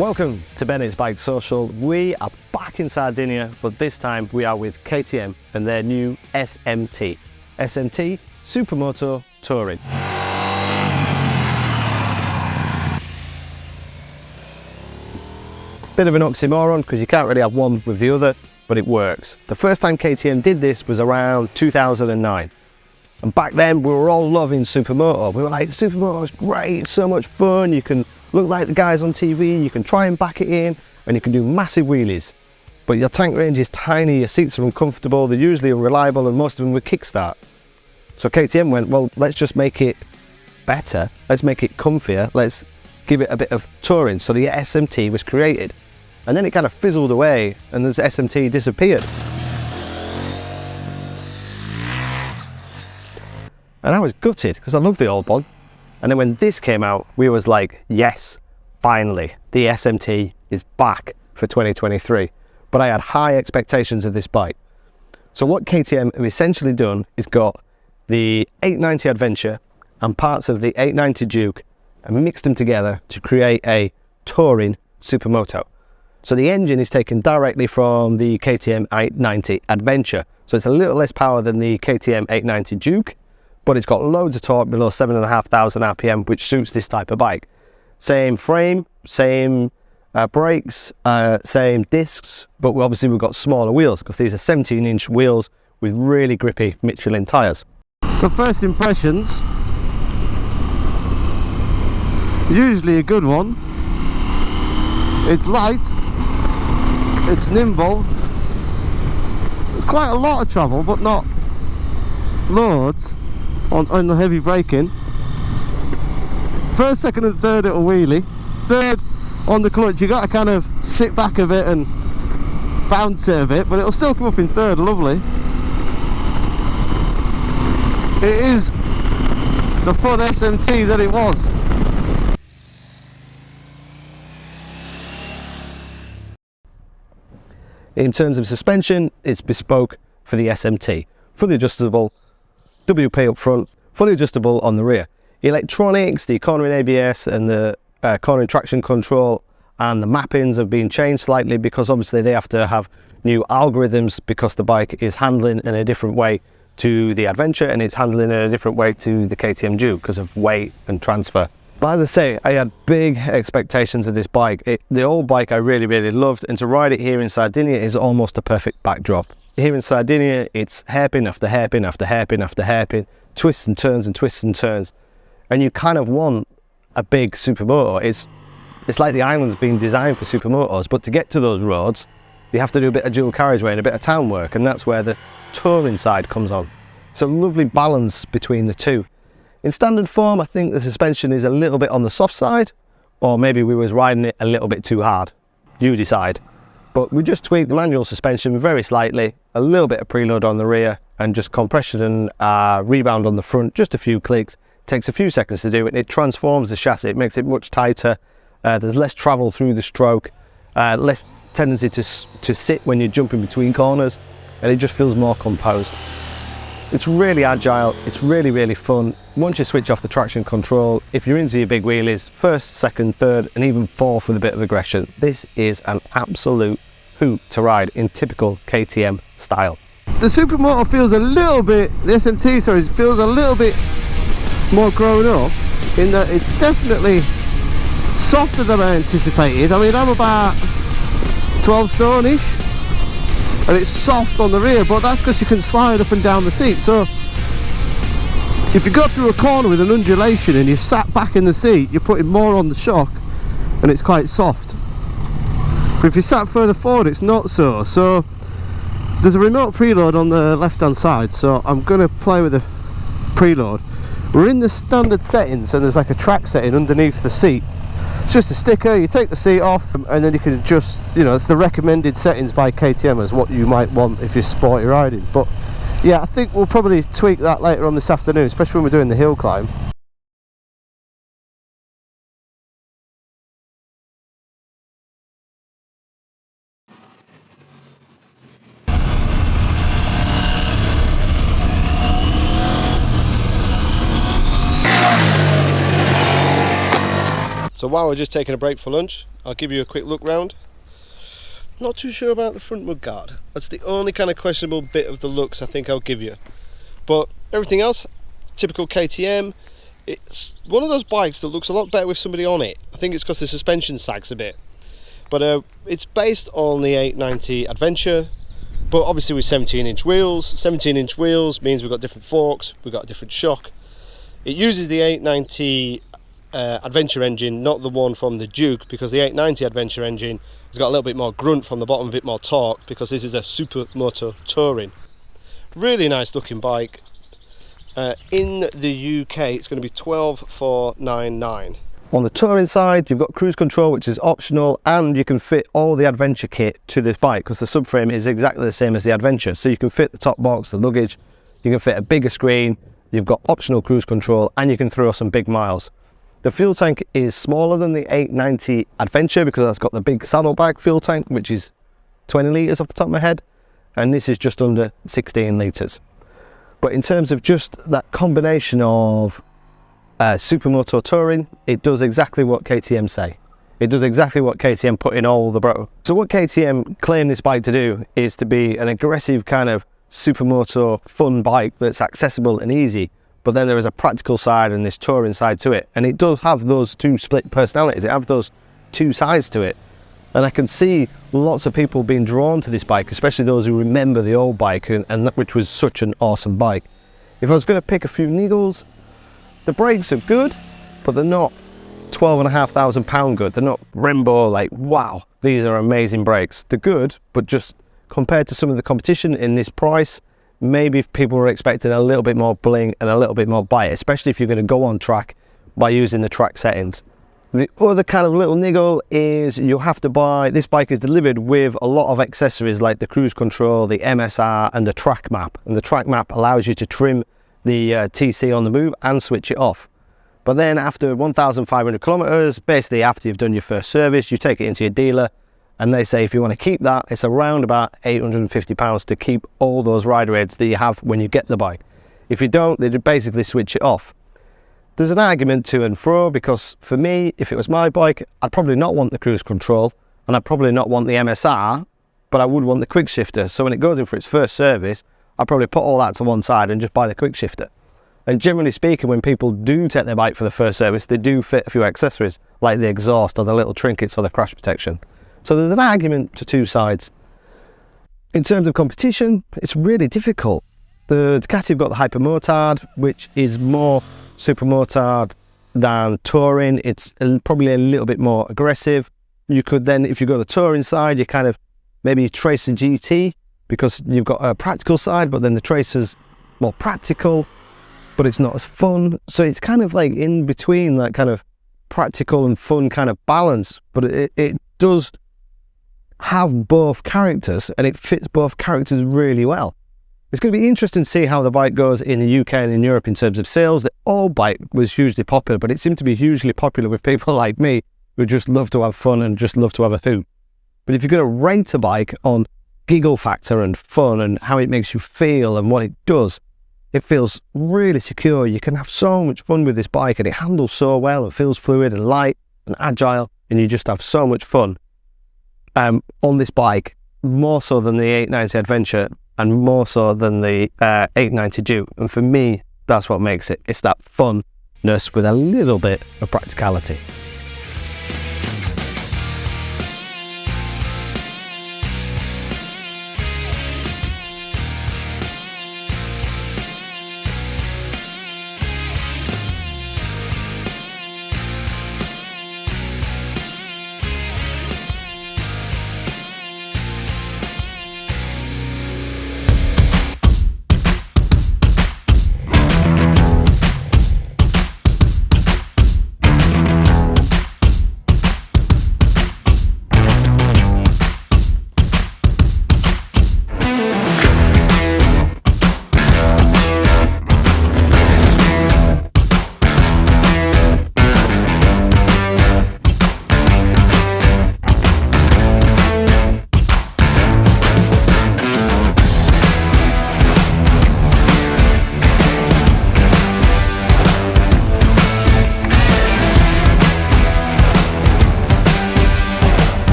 Welcome to Bennett's BikeSocial. We are back in Sardinia, but this time we are with KTM and their new SMT. SMT Supermoto Touring. Bit of an oxymoron because you can't really have one with the other, but it works. The first time KTM did this was around 2009. And back then we were all loving Supermoto. We were like, Supermoto is great, it's so much fun, you can look like the guys on TV, you can try and back it in, and you can do massive wheelies. But your tank range is tiny, your seats are uncomfortable, they're usually unreliable, and most of them would kickstart. So KTM went, well, let's just make it better, let's make it comfier, let's give it a bit of touring. So the SMT was created. And then it kind of fizzled away, and this SMT disappeared. And I was gutted, because I love the old one. And then when this came out, we was like, yes, finally, the SMT is back for 2023. But I had high expectations of this bike. So what KTM have essentially done is got the 890 Adventure and parts of the 890 Duke and mixed them together to create a touring supermoto. So the engine is taken directly from the KTM 890 Adventure. So it's a little less power than the KTM 890 Duke, but it's got loads of torque below 7,500 RPM, which suits this type of bike. Same frame, same brakes, same discs, but obviously we've got smaller wheels because these are 17-inch wheels with really grippy Michelin tyres. So first impressions, usually a good one. It's light, it's nimble, there's quite a lot of travel, but not loads on the heavy braking. First, second and third it'll wheelie. Third on the clutch, you got to kind of sit back a bit and bounce it a bit, but it'll still come up in third, lovely. It is the fun SMT that it was. In terms of suspension, it's bespoke for the SMT. Fully adjustable, WP up front, fully adjustable on the rear. Electronics, the cornering ABS and the cornering traction control and the mappings have been changed slightly because obviously they have to have new algorithms because the bike is handling in a different way to the Adventure and it's handling in a different way to the KTM Duke because of weight and transfer. But as I say, I had big expectations of this bike. The old bike I really loved, and to ride it here in Sardinia is almost a perfect backdrop. Here in Sardinia, it's hairpin after hairpin after hairpin after hairpin, twists and turns and twists and turns. And you kind of want a big supermoto. It's like the island's been designed for supermotos, but to get to those roads, you have to do a bit of dual carriageway and a bit of town work, and that's where the touring side comes on. It's a lovely balance between the two. In standard form, I think the suspension is a little bit on the soft side, or maybe we was riding it a little bit too hard. You decide. But we just tweaked the manual suspension very slightly, a little bit of preload on the rear, and just compression and rebound on the front, just a few clicks. It takes a few seconds to do it. It transforms the chassis, it makes it much tighter. There's less travel through the stroke, less tendency to sit when you're jumping between corners, and it just feels more composed. It's really agile, it's really fun. Once you switch off the traction control, if you're into your big wheelies, first, second, third, and even fourth with a bit of aggression, this is an absolute hoot to ride in typical KTM style. The Supermoto feels a little bit, the SMT, sorry, feels a little bit more grown up in that it's definitely softer than I anticipated. I mean, I'm about 12 stone-ish. And it's soft on the rear, but that's because you can slide up and down the seat. So if you go through a corner with an undulation and you sat back in the seat, you're putting more on the shock and it's quite soft. But if you sat further forward, it's not so. So there's a remote preload on the left hand side, so I'm going to play with the preload. We're in the standard settings and there's like a track setting underneath the seat. It's just a sticker, you take the seat off and then you can adjust, you know, it's the recommended settings by KTM as what you might want if you're sporty riding. But yeah, I think we'll probably tweak that later on this afternoon, especially when we're doing the hill climb. So while we're just taking a break for lunch, I'll give you a quick look round. Not too sure about the front mudguard. That's the only kind of questionable bit of the looks I think I'll give you. But everything else, typical KTM. It's one of those bikes that looks a lot better with somebody on it. I think it's because the suspension sags a bit. But it's based on the 890 Adventure, but obviously with 17-inch wheels. 17-inch wheels means we've got different forks, we've got a different shock. It uses the 890 Adventure engine, not the one from the Duke, because the 890 Adventure engine has got a little bit more grunt from the bottom, a bit more torque, because this is a supermoto touring. Really nice looking bike. In the UK it's going to be 12,499. On the touring side, you've got cruise control, which is optional, and you can fit all the Adventure kit to this bike because the subframe is exactly the same as the Adventure. So you can fit the top box, the luggage, you can fit a bigger screen, you've got optional cruise control, and you can throw some big miles. The fuel tank is smaller than the 890 Adventure because that's got the big saddlebag fuel tank, which is 20 litres off the top of my head, and this is just under 16 litres. But in terms of just that combination of supermoto touring, it does exactly what KTM say. It does exactly what KTM put in all the bro. So what KTM claim this bike to do is to be an aggressive kind of supermoto fun bike that's accessible and easy, but then there is a practical side and this touring side to it, and it does have those two split personalities. It has those two sides to it, and I can see lots of people being drawn to this bike, especially those who remember the old bike, and which was such an awesome bike. If I was going to pick a few niggles, the brakes are good, but they're not £12,500 good. They're not Brembo, like, wow, these are amazing brakes. They're good, but just compared to some of the competition in this price, maybe people were expecting a little bit more bling and a little bit more bite, especially if you're going to go on track by using the track settings. The other kind of little niggle is you'll have to buy, this bike is delivered with a lot of accessories like the cruise control, the MSR and the track map. And the track map allows you to trim the TC on the move and switch it off. But then after 1,500 kilometers, basically after you've done your first service, you take it into your dealer and they say if you want to keep that, it's around about £850 to keep all those rider aids that you have when you get the bike. If you don't, they basically switch it off. There's an argument to and fro, because for me, if it was my bike, I'd probably not want the cruise control and I'd probably not want the MSR, but I would want the quick shifter. So when it goes in for its first service, I'd probably put all that to one side and just buy the quick shifter. And generally speaking, when people do take their bike for the first service, they do fit a few accessories like the exhaust or the little trinkets or the crash protection. So there's an argument to two sides. In terms of competition, it's really difficult. The Ducati have got the Hypermotard, which is more supermotard than touring. It's probably a little bit more aggressive. You could then, if you go the touring side, you kind of maybe trace a GT because you've got a practical side, but then the Tracer's more practical, but it's not as fun. So it's kind of like in between that kind of practical and fun kind of balance, but it does have both characters and it fits both characters really well. It's going to be interesting to see how the bike goes in the UK and in Europe in terms of sales. The old bike was hugely popular, but it seemed to be hugely popular with people like me who just love to have fun and just love to have a hoot. But if you're going to rate a bike on giggle factor and fun and how it makes you feel and what it does, it feels really secure. You can have so much fun with this bike and it handles so well and feels fluid and light and agile, and you just have so much fun on this bike, more so than the 890 Adventure and more so than the 890 Duke. And for me, that's what makes it. It's that funness with a little bit of practicality.